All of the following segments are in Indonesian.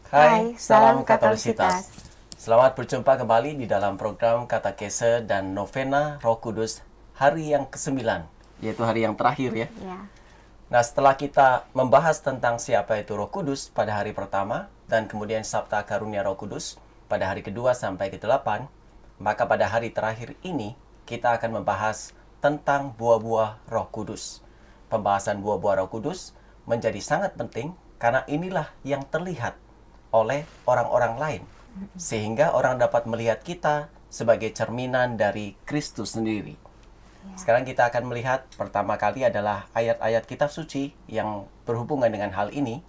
Hai, Salam salam Katolisitas. Katolisitas. Selamat berjumpa kembali di dalam program Katekese dan Novena Roh Kudus hari yang ke-9, yaitu hari yang terakhir ya. Ya, Nah, setelah kita membahas tentang siapa itu Roh Kudus pada hari pertama dan kemudian Sabta Karunia Roh Kudus pada hari kedua sampai ke-8, maka pada hari terakhir ini kita akan membahas tentang buah-buah Roh Kudus. Pembahasan buah-buah Roh Kudus menjadi sangat penting karena inilah yang terlihat oleh orang-orang lain, sehingga orang dapat melihat kita sebagai cerminan dari Kristus sendiri. Sekarang kita akan melihat pertama kali adalah ayat-ayat kitab suci yang berhubungan dengan hal ini.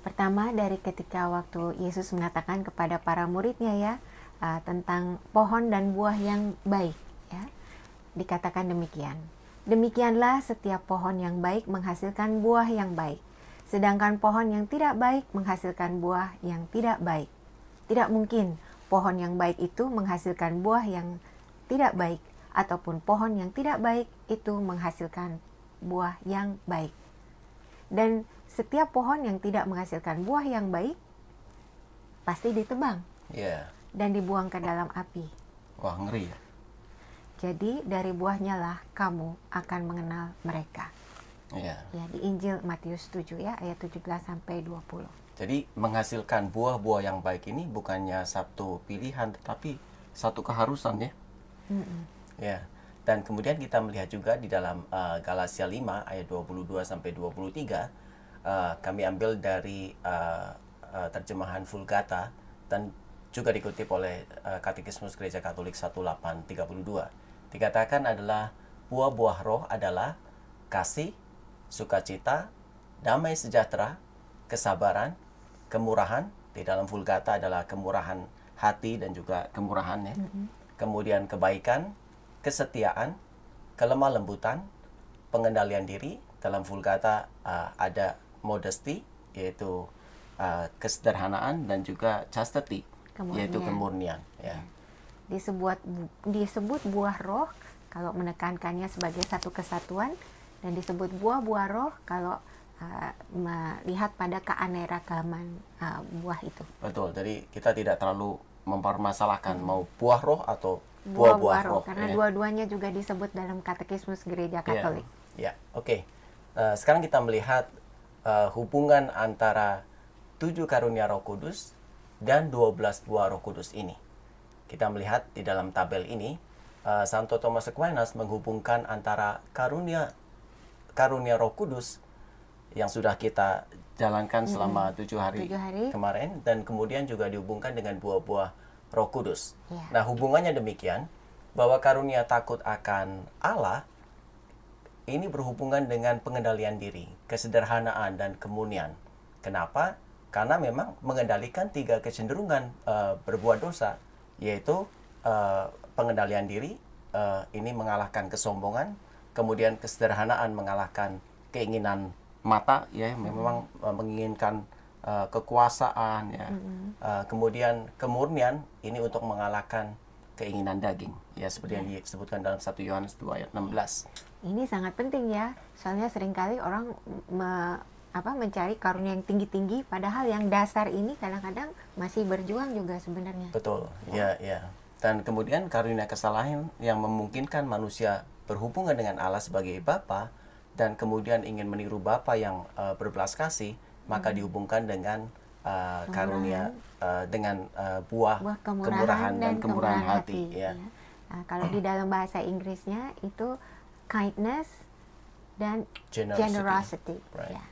pertama dari ketika waktu Yesus mengatakan kepada para muridnya ya tentang pohon dan buah yang baik ya. Dikatakan demikian. Demikianlah setiap pohon yang baik menghasilkan buah yang baik. Sedangkan pohon yang tidak baik menghasilkan buah yang tidak baik. Tidak mungkin pohon yang baik itu menghasilkan buah yang tidak baik, ataupun pohon yang tidak baik itu menghasilkan buah yang baik. Dan setiap pohon yang tidak menghasilkan buah yang baik pasti ditebang Ya, dan dibuang ke dalam api. wah ngeri ya. Jadi dari buahnya lah kamu akan mengenal mereka. Ya. Ya, di Injil Matius 7 ya, ayat 17 sampai 20. Jadi menghasilkan buah-buah yang baik ini bukannya satu pilihan, tetapi satu keharusan ya. Ya. Dan kemudian kita melihat juga di dalam Galatia 5 ayat 22 sampai 23, kami ambil dari terjemahan Vulgata dan juga dikutip oleh Katekismus Gereja Katolik 1832. Dikatakan adalah buah-buah roh adalah kasih, sukacita, damai sejahtera, kesabaran, kemurahan. Di dalam Vulgata adalah kemurahan hati dan juga kemurahan ya. Kemudian kebaikan, kesetiaan, kelemah lembutan, pengendalian diri. Dalam Vulgata ada modesty, yaitu kesederhanaan, dan juga chastity, yaitu kemurnian ya. Disebut buah roh kalau menekankannya sebagai satu kesatuan, dan disebut buah-buah roh kalau melihat pada keanekaragaman buah itu. Betul, jadi kita tidak terlalu mempermasalahkan mau buah roh atau Buah-buah roh, roh karena ya. dua-duanya juga disebut dalam Katekismus Gereja Katolik. Ya, oke. Sekarang kita melihat hubungan antara 7 karunia Roh Kudus dan 12 buah Roh Kudus ini. Kita melihat di dalam tabel ini, Santo Thomas Aquinas menghubungkan antara karunia Roh Kudus yang sudah kita jalankan selama 7 hari kemarin, dan kemudian juga dihubungkan dengan buah-buah Roh Kudus. Nah, hubungannya demikian, bahwa karunia takut akan Allah ini berhubungan dengan pengendalian diri, kesederhanaan, dan kemurnian. Kenapa? Karena memang mengendalikan 3 kecenderungan berbuat dosa, yaitu pengendalian diri, ini mengalahkan kesombongan, kemudian kesederhanaan mengalahkan keinginan mata, ya, memang menginginkan kekuasaan, ya. Kemudian kemurnian ini untuk mengalahkan keinginan daging, ya, seperti yang disebutkan dalam 1 Yohanes 2 ayat 16. Ini sangat penting ya, soalnya seringkali orang mencari karunia yang tinggi-tinggi, padahal yang dasar ini kadang-kadang masih berjuang juga sebenarnya. Betul, ya. Dan kemudian karunia kesalahan yang memungkinkan manusia berhubungan dengan Allah sebagai Bapa, dan kemudian ingin meniru Bapa yang berbelas kasih, maka dihubungkan dengan karunia dengan buah kemurahan dan kemurahan hati. Ya. Nah, kalau di dalam bahasa Inggrisnya itu kindness dan generosity. Right. Ya.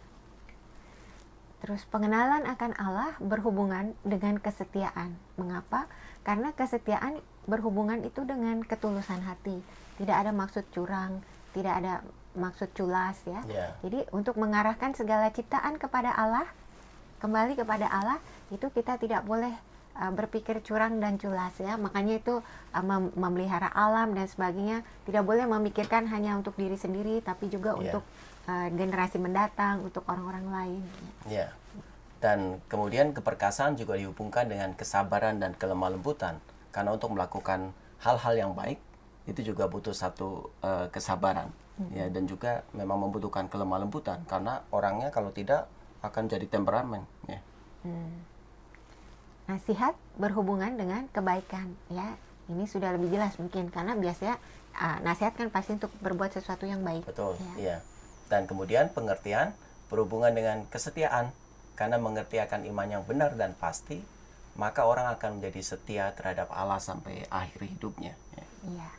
Terus pengenalan akan Allah berhubungan dengan kesetiaan. Mengapa? Karena kesetiaan berhubungan itu dengan ketulusan hati. Tidak ada maksud curang, tidak ada maksud culas ya. Jadi untuk mengarahkan segala ciptaan kepada Allah, kembali kepada Allah, itu kita tidak boleh berpikir curang dan culas ya. Makanya itu memelihara alam dan sebagainya, tidak boleh memikirkan hanya untuk diri sendiri, tapi juga untuk generasi mendatang, untuk orang-orang lain. Ya. Dan kemudian keperkasaan juga dihubungkan dengan kesabaran dan kelemah lembutan. Karena untuk melakukan hal-hal yang baik itu juga butuh satu kesabaran. ya, dan juga memang membutuhkan kelemah lembutan karena orangnya kalau tidak akan jadi temperamen, ya. Nasihat berhubungan dengan kebaikan, ya. Ini sudah lebih jelas mungkin karena biasanya nasihat kan pasti untuk berbuat sesuatu yang baik. Betul, ya. iya. Dan kemudian pengertian berhubungan dengan kesetiaan, karena mengerti akan iman yang benar dan pasti, maka orang akan menjadi setia terhadap Allah sampai akhir hidupnya. Ya. Iya.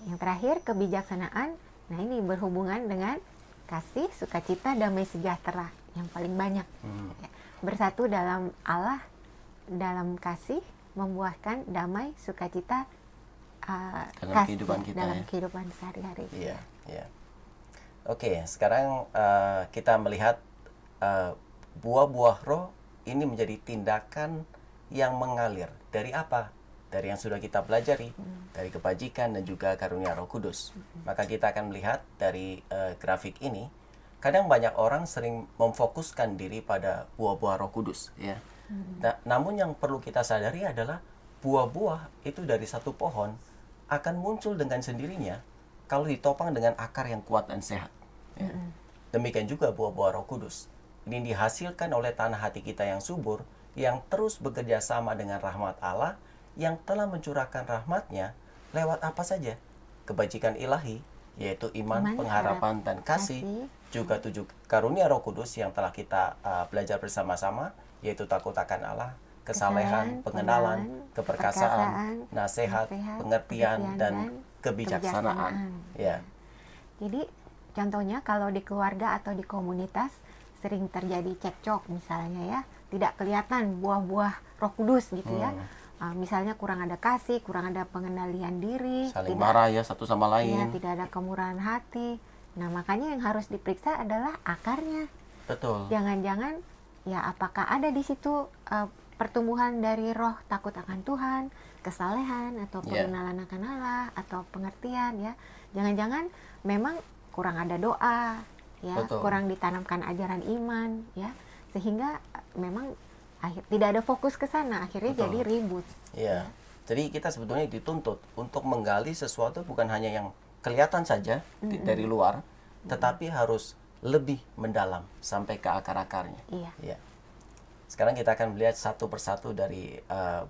Yang terakhir kebijaksanaan. Nah, ini berhubungan dengan kasih, sukacita, damai sejahtera yang paling banyak. Ya. Bersatu dalam Allah, dalam kasih, membuahkan damai, sukacita, Dalam kasih kehidupan kita, dalam ya. kehidupan sehari-hari. Iya, iya. Oke, sekarang kita melihat buah-buah roh ini menjadi tindakan yang mengalir. Dari apa? Dari yang sudah kita pelajari, dari kebajikan dan juga karunia Roh Kudus. Maka kita akan melihat dari grafik ini, kadang banyak orang sering memfokuskan diri pada buah-buah Roh Kudus, ya. Nah, namun yang perlu kita sadari adalah buah-buah itu dari satu pohon akan muncul dengan sendirinya kalau ditopang dengan akar yang kuat dan sehat. Ya. Demikian juga buah-buah Roh Kudus. Ini dihasilkan oleh tanah hati kita yang subur, yang terus bekerja sama dengan rahmat Allah, yang telah mencurahkan rahmatnya lewat apa saja? Kebajikan ilahi, yaitu iman, pengharapan, dan kasih. Juga 7 karunia Roh Kudus yang telah kita belajar bersama-sama, yaitu takut akan Allah, kesalehan, pengenalan, keperkasaan, nasihat, pengertian, dan kebijaksanaan. Ya. Jadi contohnya kalau di keluarga atau di komunitas sering terjadi cekcok misalnya, ya, tidak kelihatan buah-buah Roh Kudus gitu, ya. Misalnya kurang ada kasih, kurang ada pengendalian diri, saling marah ya satu sama lain. Ya, tidak ada kemurahan hati. Nah, makanya yang harus diperiksa adalah akarnya. Betul. Jangan-jangan ya apakah ada di situ pertumbuhan dari roh takut akan Tuhan, kesalehan, atau pengenalan akan Allah, atau pengertian, ya. Jangan-jangan memang kurang ada doa, ya. Betul. Kurang ditanamkan ajaran iman, ya. Sehingga memang tidak ada fokus ke sana, akhirnya Betul. jadi ribut. Iya. Jadi kita sebetulnya dituntut untuk menggali sesuatu bukan hanya yang kelihatan saja dari luar, tetapi harus lebih mendalam sampai ke akar-akarnya. Iya. Iya. Sekarang kita akan melihat satu persatu dari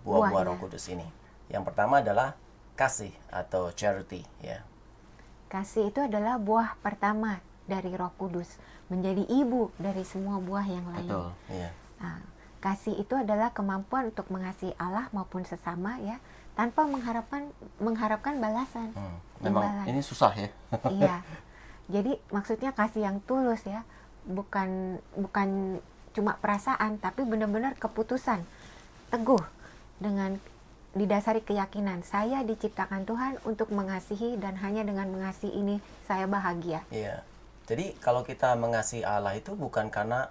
buah-buah Roh Kudus ini. Yang pertama adalah kasih atau charity, ya. Kasih itu adalah buah pertama dari Roh Kudus, menjadi ibu dari semua buah yang lain. Betul, iya. Nah, kasih itu adalah kemampuan untuk mengasihi Allah maupun sesama, ya, tanpa mengharapkan balasan. Memang imbalan. ini susah, ya. Iya. Jadi maksudnya kasih yang tulus, ya, bukan cuma perasaan, tapi benar-benar keputusan teguh dengan didasari keyakinan saya diciptakan Tuhan untuk mengasihi, dan hanya dengan mengasihi ini saya bahagia. Iya. Jadi kalau kita mengasihi Allah itu bukan karena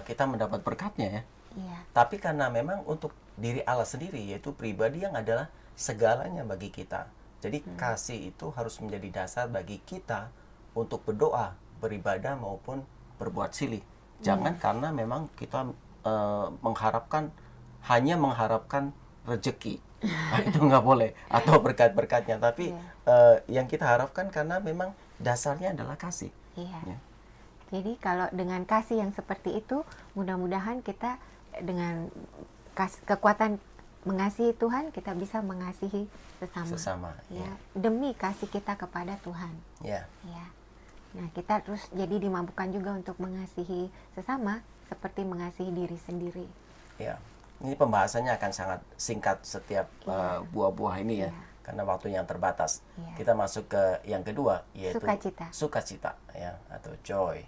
kita mendapat berkatnya, ya. Iya. Tapi karena memang untuk diri Allah sendiri, yaitu pribadi yang adalah segalanya bagi kita. Jadi kasih itu harus menjadi dasar bagi kita untuk berdoa, beribadah maupun berbuat silih. Jangan karena memang kita hanya mengharapkan rezeki. Nah, itu nggak boleh, atau berkat-berkatnya. Tapi yang kita harapkan karena memang dasarnya adalah kasih. Iya. Ya. Jadi kalau dengan kasih yang seperti itu, mudah-mudahan kita dengan kekuatan mengasihi Tuhan, kita bisa mengasihi sesama. Ya. Demi kasih kita kepada Tuhan. Ya. Ya. Nah, kita terus jadi dimampukan juga untuk mengasihi sesama seperti mengasihi diri sendiri. Ya. Ini pembahasannya akan sangat singkat setiap buah-buah ini, ya. Karena waktunya yang terbatas. Kita masuk ke yang kedua, yaitu sukacita, ya, atau joy.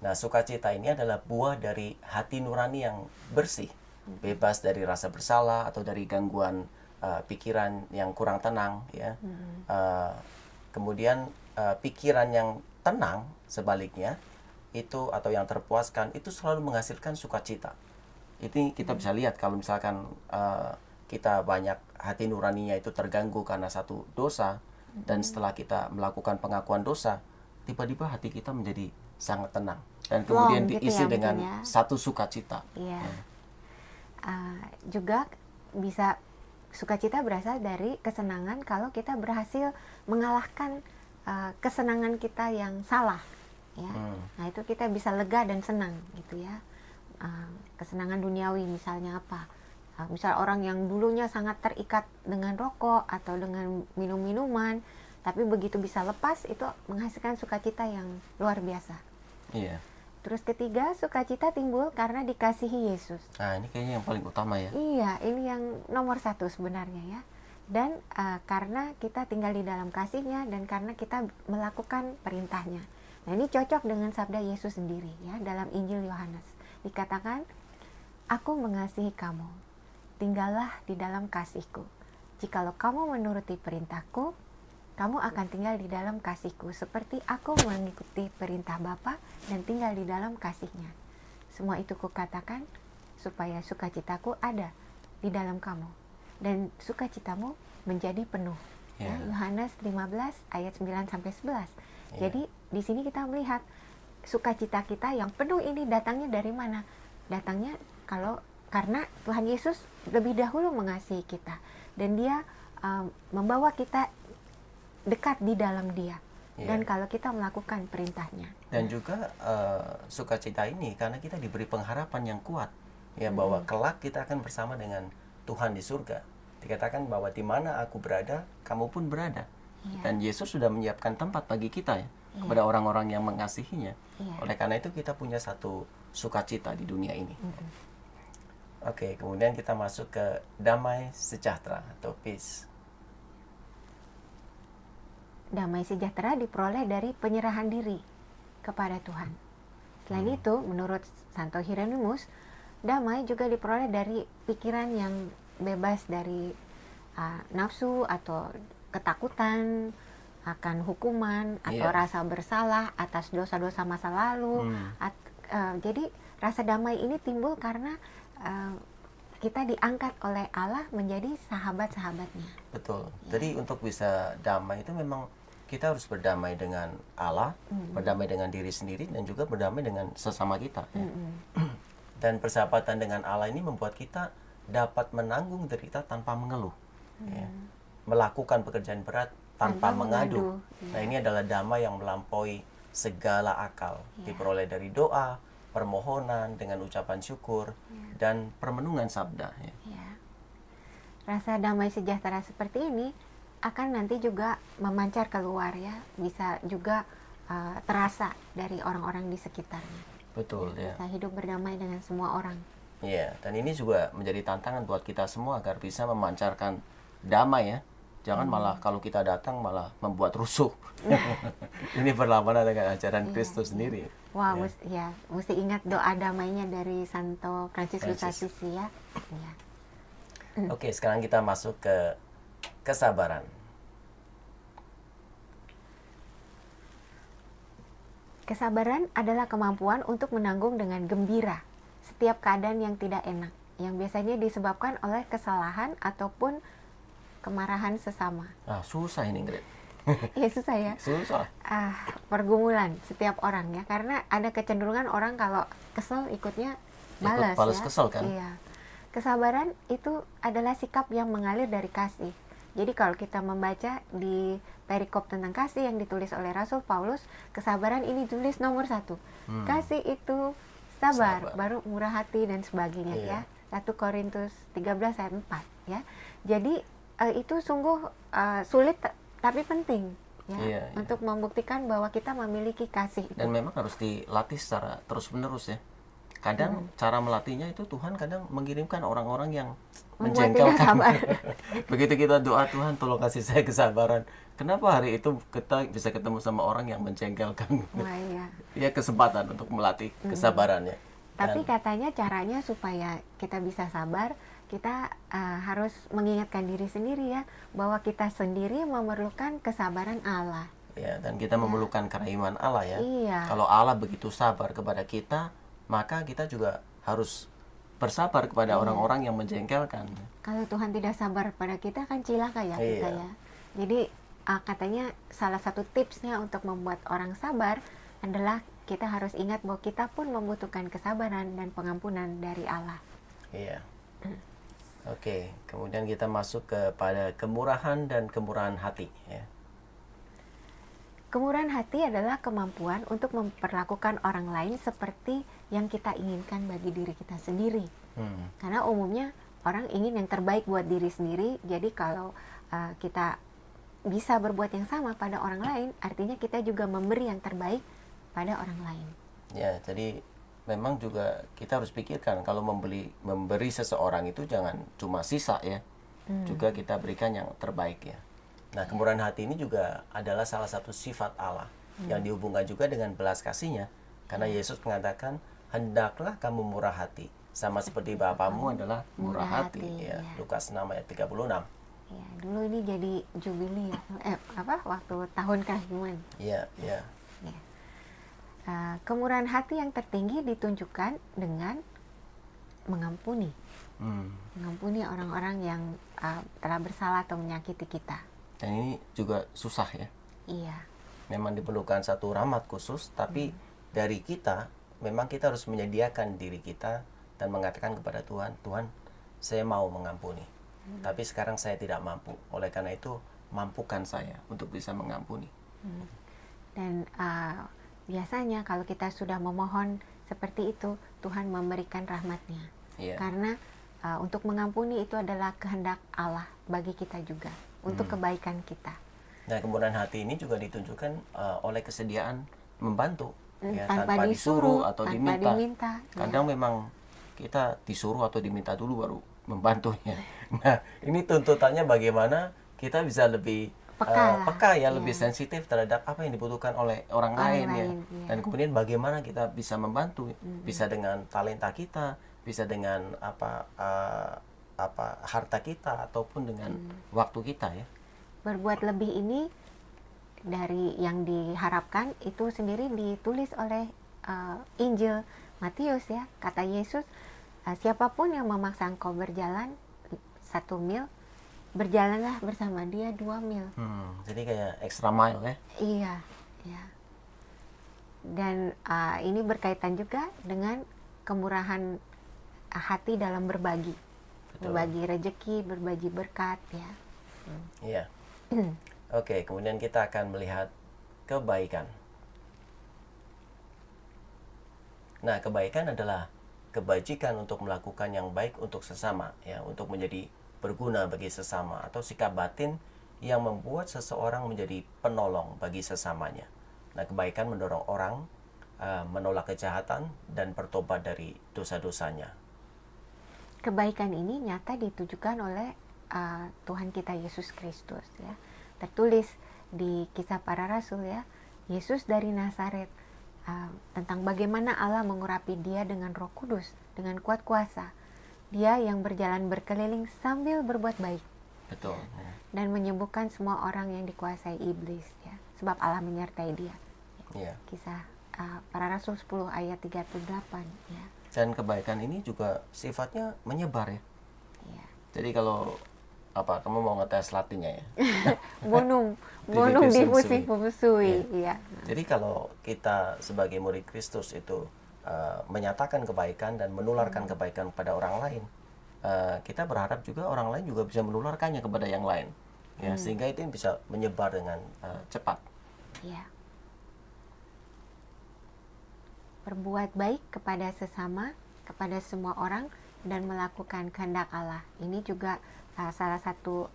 Nah, sukacita ini adalah buah dari hati nurani yang bersih, bebas dari rasa bersalah atau dari gangguan pikiran yang kurang tenang, ya. Kemudian pikiran yang tenang sebaliknya itu, atau yang terpuaskan, itu selalu menghasilkan sukacita. Ini kita bisa lihat kalau misalkan kita banyak hati nuraninya itu terganggu karena satu dosa, dan setelah kita melakukan pengakuan dosa, tiba-tiba hati kita menjadi sangat tenang, dan kemudian diisi gitu, ya, dengan satu sukacita. Iya. Juga bisa sukacita berasal dari kesenangan kalau kita berhasil mengalahkan kesenangan kita yang salah, ya. Nah itu kita bisa lega dan senang gitu ya. Kesenangan duniawi misalnya apa? Misal orang yang dulunya sangat terikat dengan rokok atau dengan minum-minuman, tapi begitu bisa lepas itu menghasilkan sukacita yang luar biasa. Iya. Terus ketiga, sukacita timbul karena dikasihi Yesus. Nah ini kayaknya yang paling utama ya. Iya, ini yang nomor satu sebenarnya ya. Dan karena kita tinggal di dalam kasih-Nya dan karena kita melakukan perintah-Nya. Nah ini cocok dengan sabda Yesus sendiri ya dalam Injil Yohanes. Dikatakan, aku mengasihi kamu, tinggallah di dalam kasih-Ku. Jikalau kamu menuruti perintah-Ku, kamu akan tinggal di dalam kasih-Ku, seperti aku mengikuti perintah Bapa dan tinggal di dalam kasih-Nya. Semua itu Kukatakan supaya sukacitaku ada di dalam kamu dan sukacitamu menjadi penuh. Ya, Yohanes 15 ayat 9 sampai 11. Jadi di sini kita melihat sukacita kita yang penuh ini datangnya dari mana? Datangnya karena Tuhan Yesus lebih dahulu mengasihi kita dan Dia membawa kita dekat di dalam Dia. Dan kalau kita melakukan perintah-Nya. Dan juga sukacita ini karena kita diberi pengharapan yang kuat ya bahwa kelak kita akan bersama dengan Tuhan di surga. Dikatakan bahwa di mana aku berada, kamu pun berada. Dan Yesus sudah menyiapkan tempat bagi kita ya kepada orang-orang yang mengasihinya. Oleh karena itu kita punya satu sukacita di dunia ini. Oke, kemudian kita masuk ke damai sejahtera atau peace. Damai sejahtera diperoleh dari penyerahan diri kepada Tuhan. Selain itu, menurut Santo Hieronymus, damai juga diperoleh dari pikiran yang bebas dari nafsu atau ketakutan akan hukuman atau rasa bersalah atas dosa-dosa masa lalu. Jadi rasa damai ini timbul karena kita diangkat oleh Allah menjadi sahabat-sahabatnya. Betul. Jadi untuk bisa damai itu memang kita harus berdamai dengan Allah, berdamai dengan diri sendiri dan juga berdamai dengan sesama kita. Ya. Dan persahabatan dengan Allah ini membuat kita dapat menanggung derita tanpa mengeluh, ya. Melakukan pekerjaan berat tanpa mengadu. Nah ini adalah damai yang melampaui segala akal, diperoleh dari doa, permohonan dengan ucapan syukur dan permenungan sabda. Ya. Rasa damai sejahtera seperti ini akan nanti juga memancar keluar ya, bisa juga terasa dari orang-orang di sekitarnya. Betul ya. Bisa hidup berdamai dengan semua orang. Iya, dan ini juga menjadi tantangan buat kita semua agar bisa memancarkan damai ya. Jangan malah kalau kita datang malah membuat rusuh. Ini berlawanan dengan ajaran Kristus sendiri. Wah, mesti ingat doa damainya dari Santo Fransiskus Assisi ya. Oke, sekarang kita masuk ke kesabaran. Kesabaran adalah kemampuan untuk menanggung dengan gembira setiap keadaan yang tidak enak, yang biasanya disebabkan oleh kesalahan ataupun kemarahan sesama. Susah ini, Ingrid. Iya, susah ya. Susah. Pergumulan setiap orang ya, karena ada kecenderungan orang kalau kesel ikutnya balas balas ya. Kesel kan? Iya. Kesabaran itu adalah sikap yang mengalir dari kasih. Jadi kalau kita membaca di perikop tentang kasih yang ditulis oleh Rasul Paulus, kesabaran ini tulis nomor 1. Kasih itu sabar, baru murah hati dan sebagainya ya. 1 Korintus 13 ayat 4 ya. Jadi itu sungguh sulit tapi penting ya, untuk membuktikan bahwa kita memiliki kasih itu. Dan memang harus dilatih secara terus-menerus ya. Kadang cara melatihnya itu Tuhan kadang mengirimkan orang-orang yang menjengkelkan. Begitu kita doa, Tuhan tolong kasih saya kesabaran. Kenapa hari itu kita bisa ketemu sama orang yang menjengkelkan? Ya kesempatan untuk melatih kesabarannya. Tapi katanya caranya supaya kita bisa sabar, kita harus mengingatkan diri sendiri ya, bahwa kita sendiri memerlukan kesabaran Allah. Ya, dan kita memerlukan kerahiman Allah ya. Iya. Kalau Allah begitu sabar kepada kita, maka kita juga harus bersabar kepada orang-orang yang menjengkelkan. Kalau Tuhan tidak sabar pada kita kan cilaka ya kita ya. Jadi katanya salah satu tipsnya untuk membuat orang sabar adalah kita harus ingat bahwa kita pun membutuhkan kesabaran dan pengampunan dari Allah. Iya. Oke, kemudian kita masuk kepada kemurahan dan kemurahan hati. Ya. Kemurahan hati adalah kemampuan untuk memperlakukan orang lain seperti yang kita inginkan bagi diri kita sendiri. Karena umumnya orang ingin yang terbaik buat diri sendiri, jadi kalau kita bisa berbuat yang sama pada orang lain, artinya kita juga memberi yang terbaik pada orang lain. Ya, jadi memang juga kita harus pikirkan kalau memberi seseorang itu jangan cuma sisa ya, juga kita berikan yang terbaik ya. Nah, kemurahan hati ini juga adalah salah satu sifat Allah yang dihubungkan juga dengan belas kasihnya. Karena Yesus mengatakan, hendaklah kamu murah hati, sama seperti Bapamu adalah murah hati. Ya. Lukas 6 ayat 36. Ya, dulu ini jadi jubili ya, waktu tahun kehakiman. Iya, iya. Ya. Kemurahan hati yang tertinggi ditunjukkan dengan mengampuni. Mengampuni orang-orang yang telah bersalah atau menyakiti kita. Dan ini juga susah ya. Iya. Memang diperlukan satu rahmat khusus, tapi dari kita, memang kita harus menyediakan diri kita dan mengatakan kepada Tuhan, Tuhan, saya mau mengampuni. Tapi sekarang saya tidak mampu. Oleh karena itu, mampukan saya untuk bisa mengampuni. Dan biasanya kalau kita sudah memohon seperti itu, Tuhan memberikan rahmat-Nya. Iya. Karena untuk mengampuni itu adalah kehendak Allah bagi kita juga, untuk kebaikan kita. Nah, kemurahan hati ini juga ditunjukkan oleh kesediaan membantu, ya, Tanpa disuruh atau tanpa diminta. Kadang memang kita disuruh atau diminta dulu baru membantunya. Nah, ini tuntutannya bagaimana kita bisa lebih peka ya, lebih sensitif terhadap apa yang dibutuhkan oleh orang lain ya. Dan kemudian bagaimana kita bisa membantu, bisa dengan talenta kita, bisa dengan harta kita ataupun dengan waktu kita ya. Berbuat lebih ini dari yang diharapkan itu sendiri ditulis oleh Injil Matius ya. Kata Yesus, siapapun yang memaksa engkau berjalan 1 mil, berjalanlah bersama dia 2 mil. Jadi kayak extra mile ya. Iya, ya. Dan ini berkaitan juga dengan kemurahan hati dalam berbagi. Betul. Berbagi rezeki, berbagi berkat ya. Iya. Oke, kemudian kita akan melihat kebaikan. Nah, kebaikan adalah kebajikan untuk melakukan yang baik untuk sesama, ya, untuk menjadi berguna bagi sesama, atau sikap batin yang membuat seseorang menjadi penolong bagi sesamanya. Nah, kebaikan mendorong orang menolak kejahatan dan bertobat dari dosa-dosanya. Kebaikan ini nyata ditujukan oleh Tuhan kita Yesus Kristus ya. Tertulis di Kisah Para Rasul ya, Yesus dari Nazaret, tentang bagaimana Allah mengurapi dia dengan Roh Kudus, dengan kuat kuasa. Dia yang berjalan berkeliling sambil berbuat baik. Betul. Ya, dan menyembuhkan semua orang yang dikuasai iblis ya, sebab Allah menyertai dia. Ya. Kisah Para Rasul 10 ayat 38 ya. Dan kebaikan ini juga sifatnya menyebar ya. Ya. Jadi kalau kamu mau ngetes latinnya ya? Bonum diffusui. Iya. Jadi kalau kita sebagai murid Kristus itu menyatakan kebaikan dan menularkan kebaikan kepada orang lain, kita berharap juga orang lain juga bisa menularkannya kepada yang lain, ya, sehingga itu bisa menyebar dengan cepat. Iya. Berbuat baik kepada sesama, kepada semua orang, dan melakukan kehendak Allah. Ini juga salah satu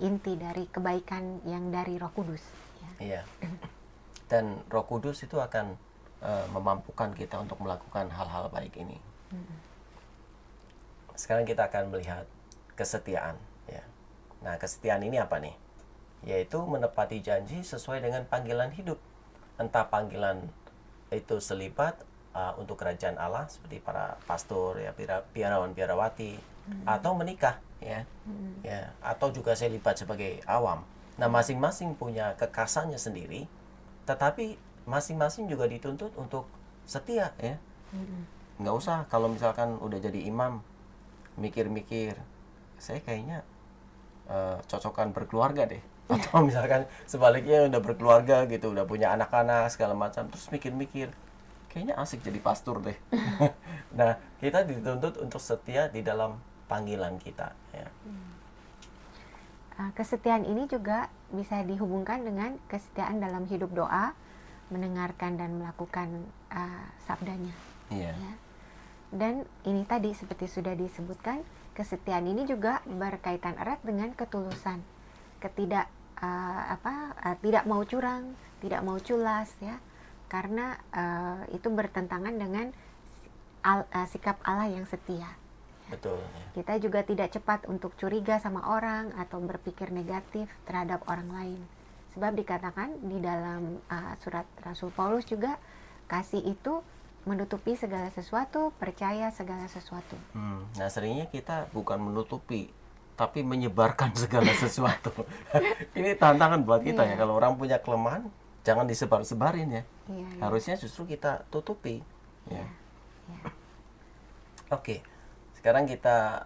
inti dari kebaikan yang dari Roh Kudus. Ya. Iya. Dan Roh Kudus itu akan memampukan kita untuk melakukan hal-hal baik ini. Sekarang kita akan melihat kesetiaan. Ya. Nah, kesetiaan ini apa nih? Yaitu menepati janji sesuai dengan panggilan hidup. Entah panggilan itu selibat untuk kerajaan Allah seperti para pastor ya, biarawan-biarawati, atau menikah ya. Ya, atau juga selibat sebagai awam. Nah, masing-masing punya kekasannya sendiri, tetapi masing-masing juga dituntut untuk setia ya. Nggak usah kalau misalkan udah jadi imam mikir-mikir, saya kayaknya cocokan berkeluarga deh. Atau misalkan sebaliknya udah berkeluarga gitu, udah punya anak-anak segala macam, terus mikir-mikir kayaknya asik jadi pastor deh. Nah, kita dituntut untuk setia di dalam panggilan kita. Ya. Kesetiaan ini juga bisa dihubungkan dengan kesetiaan dalam hidup doa, mendengarkan dan melakukan sabdanya. Iya. Ya. Dan ini tadi seperti sudah disebutkan, kesetiaan ini juga berkaitan erat dengan ketulusan, tidak mau curang, tidak mau culas, ya, karena itu bertentangan dengan sikap Allah yang setia. Betul. Ya. Kita juga tidak cepat untuk curiga sama orang atau berpikir negatif terhadap orang lain. Sebab dikatakan di dalam surat Rasul Paulus juga, kasih itu menutupi segala sesuatu, percaya segala sesuatu. Nah, seringnya kita bukan menutupi, tapi menyebarkan segala sesuatu. Ini tantangan buat kita ya. Kalau orang punya kelemahan, jangan disebar-sebarin ya. Harusnya justru kita tutupi. Ya. Oke. Sekarang kita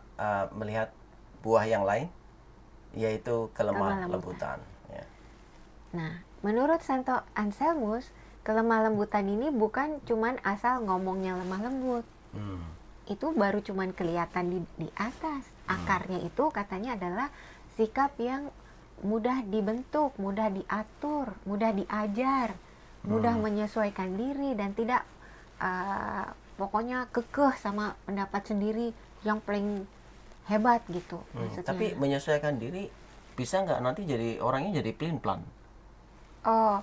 melihat buah yang lain, yaitu kelemah lembutan. Ya. Nah, menurut Santo Anselmus, kelemah lembutan ini bukan cuman asal ngomongnya lemah lembut. Itu baru cuman kelihatan di atas. Akarnya itu katanya adalah sikap yang mudah dibentuk, mudah diatur, mudah diajar, mudah menyesuaikan diri, dan tidak pokoknya kekeh sama pendapat sendiri yang paling hebat gitu. Tapi menyesuaikan diri bisa nggak nanti jadi orangnya jadi pelin-pelan? Oh,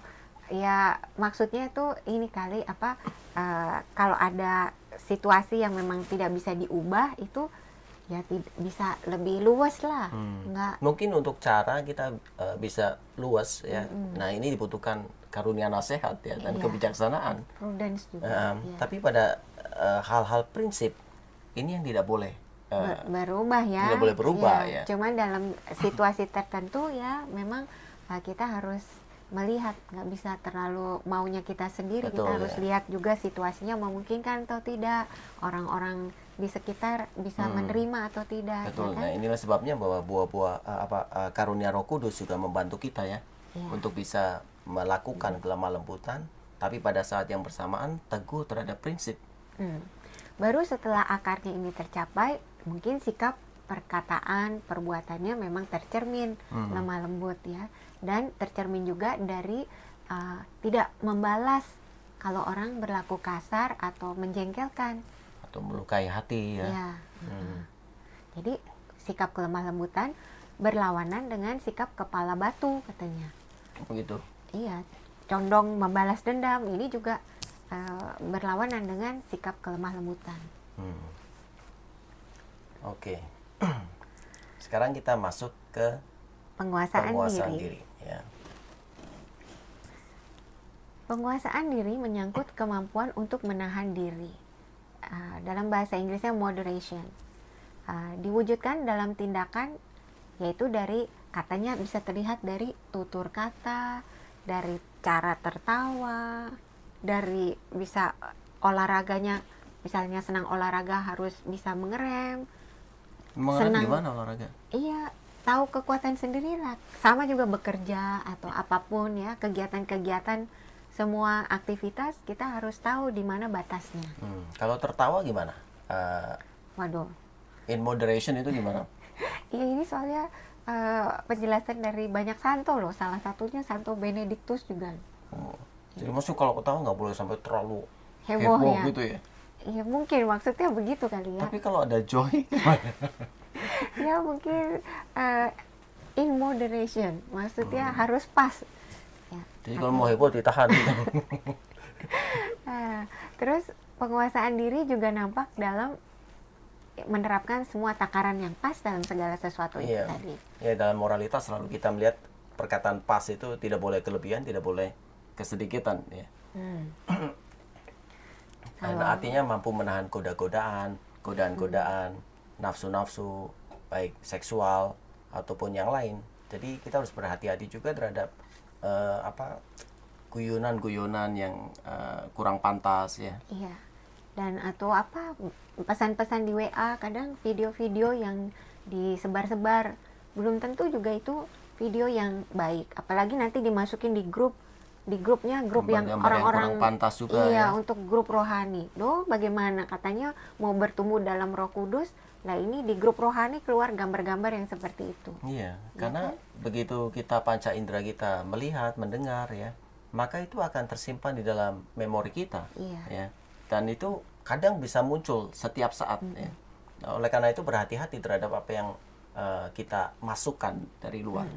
ya maksudnya itu ini kali kalau ada situasi yang memang tidak bisa diubah, itu ya bisa lebih luas lah. Mungkin untuk cara kita bisa luas ya. Nah, ini dibutuhkan karunia nasihat ya dan kebijaksanaan. Prudence juga. Tapi pada hal-hal prinsip ini yang tidak boleh berubah ya. Tidak boleh berubah ya. Cuman dalam situasi tertentu ya memang kita harus melihat, nggak bisa terlalu maunya kita sendiri. Betul, kita harus lihat juga situasinya memungkinkan atau tidak, orang-orang di sekitar bisa menerima atau tidak. Betul. Ya kan? Nah, inilah sebabnya bahwa buah-buah karunia Roh Kudus juga membantu kita ya, untuk bisa melakukan kelemah lembutan, tapi pada saat yang bersamaan teguh terhadap prinsip. Baru setelah akarnya ini tercapai, mungkin sikap, perkataan, perbuatannya memang tercermin lemah lembut ya, dan tercermin juga dari tidak membalas kalau orang berlaku kasar atau menjengkelkan atau melukai hati ya. Jadi sikap kelemah lembutan berlawanan dengan sikap kepala batu katanya. Begitu. Iya, condong membalas dendam ini juga berlawanan dengan sikap kelemah lembutan. Oke. Sekarang kita masuk ke Penguasaan diri. Ya. Penguasaan diri menyangkut kemampuan untuk menahan diri. Dalam bahasa Inggrisnya moderation. Diwujudkan dalam tindakan, yaitu dari katanya bisa terlihat dari tutur kata, dari cara tertawa, dari bisa olahraganya, misalnya senang olahraga harus bisa mengerem. Mengerem gimana olahraga? Iya, tahu kekuatan sendiri lah. Sama juga bekerja atau apapun ya, kegiatan-kegiatan, semua aktivitas kita harus tahu di mana batasnya. Kalau tertawa gimana? Waduh. In moderation itu gimana? Iya, ini soalnya penjelasan dari banyak santo loh. Salah satunya Santo Benedictus juga. Jadi maksudnya kalau ketawa nggak boleh sampai terlalu heboh ya. gitu ya? Iya, mungkin maksudnya begitu kali ya. Tapi kalau ada joy gimana? Ya mungkin in moderation, maksudnya harus pas. Ya, jadi kalau mau heboh ditahan gitu. Terus penguasaan diri juga nampak dalam menerapkan semua takaran yang pas dalam segala sesuatu itu tadi. Ya, dalam moralitas selalu kita melihat perkataan pas itu tidak boleh kelebihan, tidak boleh kesedikitan ya. Nah, artinya mampu menahan godaan-godaan, nafsu-nafsu, baik seksual ataupun yang lain. Jadi kita harus berhati-hati juga terhadap guyonan-guyonan yang kurang pantas ya. Iya. Dan atau pesan-pesan di WA, kadang video-video yang disebar-sebar belum tentu juga itu video yang baik. Apalagi nanti dimasukin di grup di grupnya grup yang Gambar-gambar yang orang-orang kurang pantas juga iya ya. untuk grup rohani. Loh, bagaimana katanya mau bertumbuh dalam Roh Kudus? Lah ini di grup rohani keluar gambar-gambar yang seperti itu. Iya, Ya karena kan? begitu kita panca indera kita melihat, mendengar ya, maka itu akan tersimpan di dalam memori kita Iya. ya. Dan itu kadang bisa muncul setiap saat ya. Nah, oleh karena itu berhati-hati terhadap apa yang kita masukkan dari luar.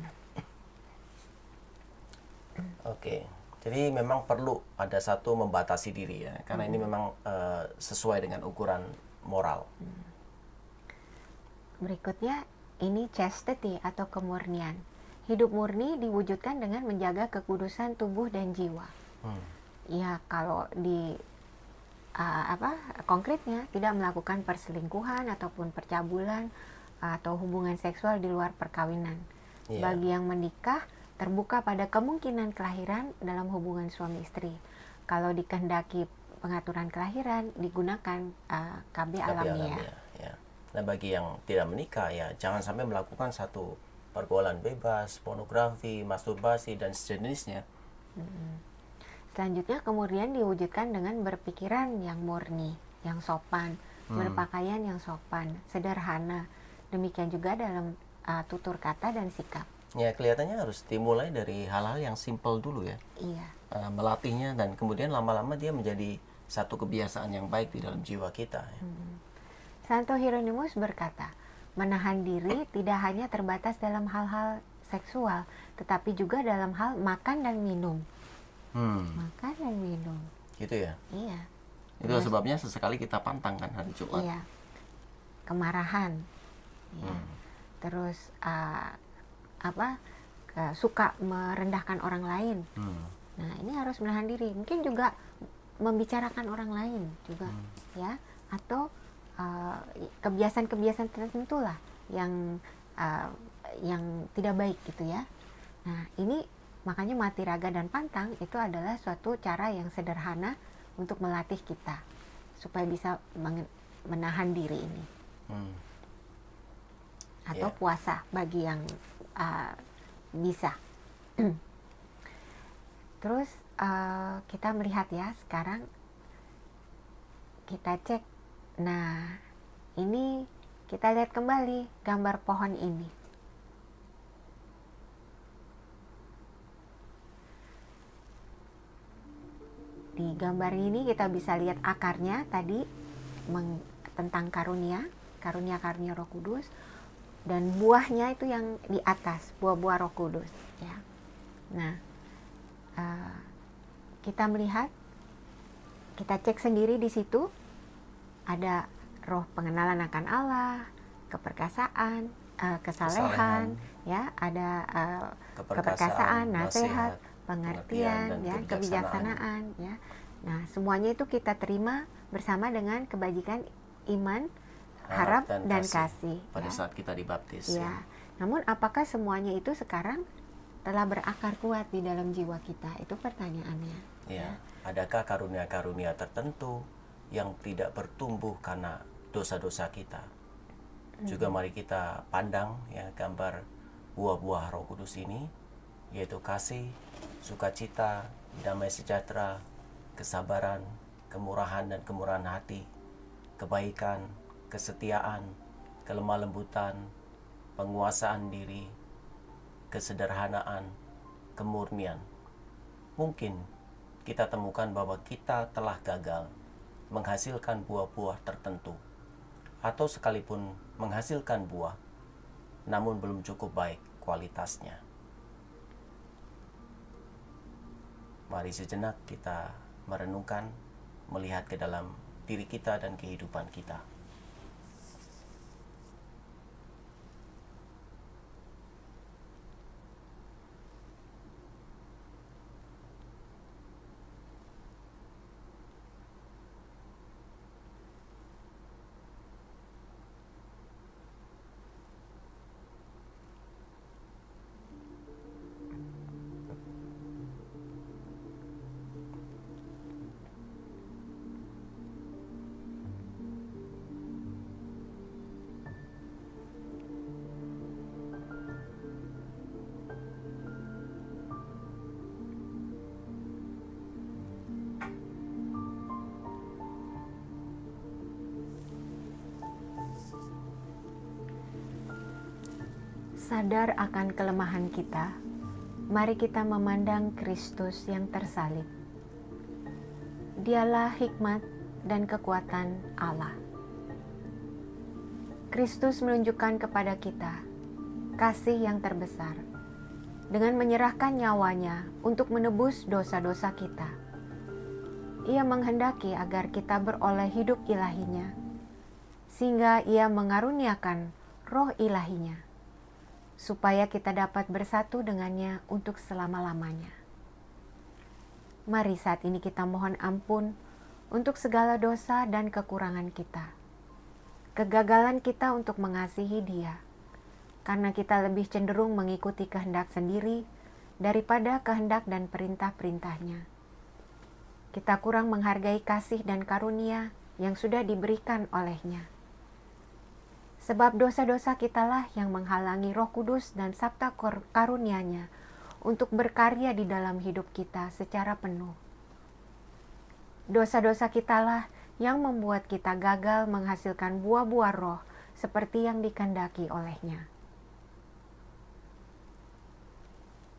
Oke. Jadi memang perlu ada satu membatasi diri ya, karena ini memang sesuai dengan ukuran moral. Berikutnya, ini chastity atau kemurnian. Hidup murni diwujudkan dengan menjaga kekudusan tubuh dan jiwa. Ya, kalau di konkretnya tidak melakukan perselingkuhan ataupun percabulan atau hubungan seksual di luar perkawinan. Iya. Bagi yang menikah, terbuka pada kemungkinan kelahiran dalam hubungan suami istri. Kalau dikehendaki pengaturan kelahiran, digunakan KB alamiah. Ya. Nah, bagi yang tidak menikah ya jangan sampai melakukan satu pergaulan bebas, pornografi, masturbasi dan sejenisnya. Selanjutnya, kemurnian diwujudkan dengan berpikiran yang murni, yang sopan, berpakaian yang sopan, sederhana. Demikian juga dalam tutur kata dan sikap. Ya, kelihatannya harus dimulai dari hal-hal yang simple dulu ya. Iya. Melatihnya dan kemudian lama-lama dia menjadi satu kebiasaan yang baik di dalam jiwa kita ya. Santo Hieronymus berkata, menahan diri tidak hanya terbatas dalam hal-hal seksual, tetapi juga dalam hal makan dan minum. Makan dan minum. Gitu ya. Iya. Itu sebabnya sesekali kita pantang kan hari Jumat. Iya. Kemarahan. Ya. Terus suka merendahkan orang lain. Nah, ini harus menahan diri. Mungkin juga membicarakan orang lain juga, ya. Atau kebiasaan-kebiasaan tertentu lah yang tidak baik gitu ya. Nah, ini makanya mati raga dan pantang itu adalah suatu cara yang sederhana untuk melatih kita supaya bisa menahan diri ini. Atau puasa bagi yang bisa. Terus kita melihat ya sekarang kita cek. Nah, ini kita lihat kembali gambar pohon ini. Di gambar ini kita bisa lihat akarnya tadi tentang karunia Roh Kudus, dan buahnya itu yang di atas, buah-buah Roh Kudus ya. Nah, kita melihat, kita cek sendiri di situ ada roh pengenalan akan Allah, keperkasaan, kesalehan ya, ada keperkasaan, nasihat, pengertian ya, kebijaksanaan ya. Nah, semuanya itu kita terima bersama dengan kebajikan iman, harap dan kasih pada ya. saat kita dibaptis ya. Namun apakah semuanya itu sekarang telah berakar kuat di dalam jiwa kita? Itu pertanyaannya ya. Adakah karunia-karunia tertentu yang tidak bertumbuh karena dosa-dosa kita? Juga mari kita pandang ya gambar buah-buah Roh Kudus ini, yaitu kasih, sukacita, damai sejahtera, kesabaran, kemurahan dan kemurahan hati, kebaikan, kesetiaan, kelemah lembutan, penguasaan diri, kesederhanaan, kemurnian. Mungkin kita temukan bahwa kita telah gagal menghasilkan buah-buah tertentu, atau sekalipun menghasilkan buah, namun belum cukup baik kualitasnya. Mari sejenak kita merenungkan, melihat ke dalam diri kita dan kehidupan kita. Sadar akan kelemahan kita, mari kita memandang Kristus yang tersalib. Dialah hikmat dan kekuatan Allah. Kristus menunjukkan kepada kita kasih yang terbesar dengan menyerahkan nyawanya untuk menebus dosa-dosa kita. Ia menghendaki agar kita beroleh hidup ilahinya, sehingga Ia mengaruniakan roh ilahinya, supaya kita dapat bersatu dengannya untuk selama-lamanya. Mari saat ini kita mohon ampun untuk segala dosa dan kekurangan kita, kegagalan kita untuk mengasihi Dia, karena kita lebih cenderung mengikuti kehendak sendiri daripada kehendak dan perintah-perintahnya. Kita kurang menghargai kasih dan karunia yang sudah diberikan olehnya. Sebab dosa-dosa kitalah yang menghalangi Roh Kudus dan sabta karunia-Nya untuk berkarya di dalam hidup kita secara penuh. Dosa-dosa kitalah yang membuat kita gagal menghasilkan buah-buah roh seperti yang dikehendaki olehnya.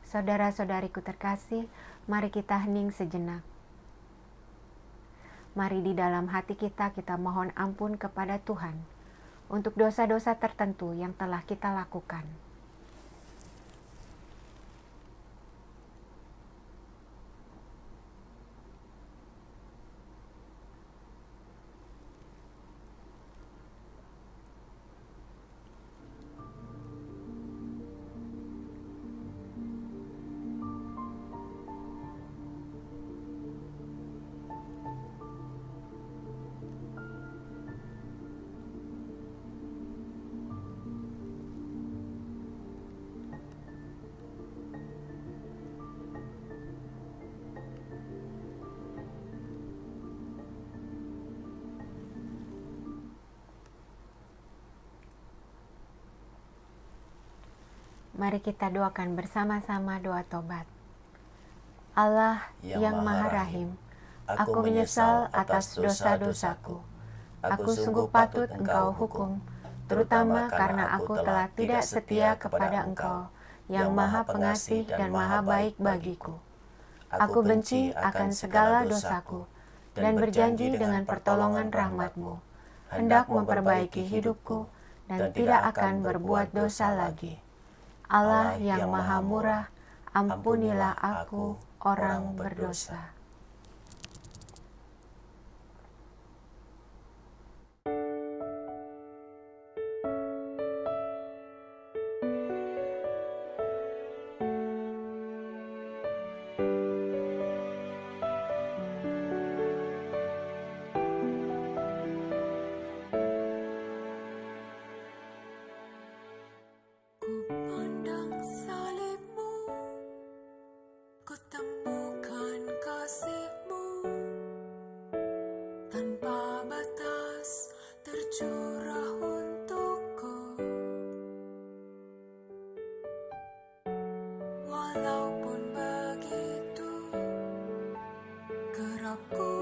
Saudara-saudariku terkasih, mari kita hening sejenak. Mari di dalam hati kita mohon ampun kepada Tuhan untuk dosa-dosa tertentu yang telah kita lakukan. Mari kita doakan bersama-sama doa tobat. Allah yang Maha Rahim, aku menyesal atas dosa-dosaku. Aku sungguh patut Engkau hukum, terutama karena aku telah tidak setia kepada Engkau, yang Maha Pengasih dan Maha Baik bagiku. Aku benci akan segala dosaku, dan berjanji dengan pertolongan rahmat-Mu, hendak memperbaiki hidupku, dan tidak akan berbuat dosa lagi. Allah yang Maha Murah, ampunilah aku, orang berdosa. Walaupun begitu, kerapku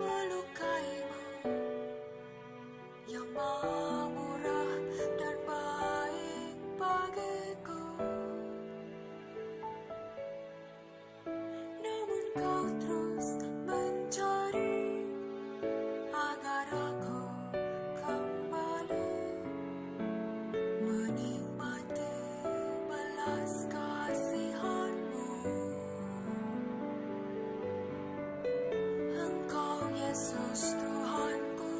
melukaimu, yang Maha Murah dan baik bagiku. Namun kau terus mencari agar aku kembali menikmati belas kasihan-Mu. Engkau Yesus Tuhanku,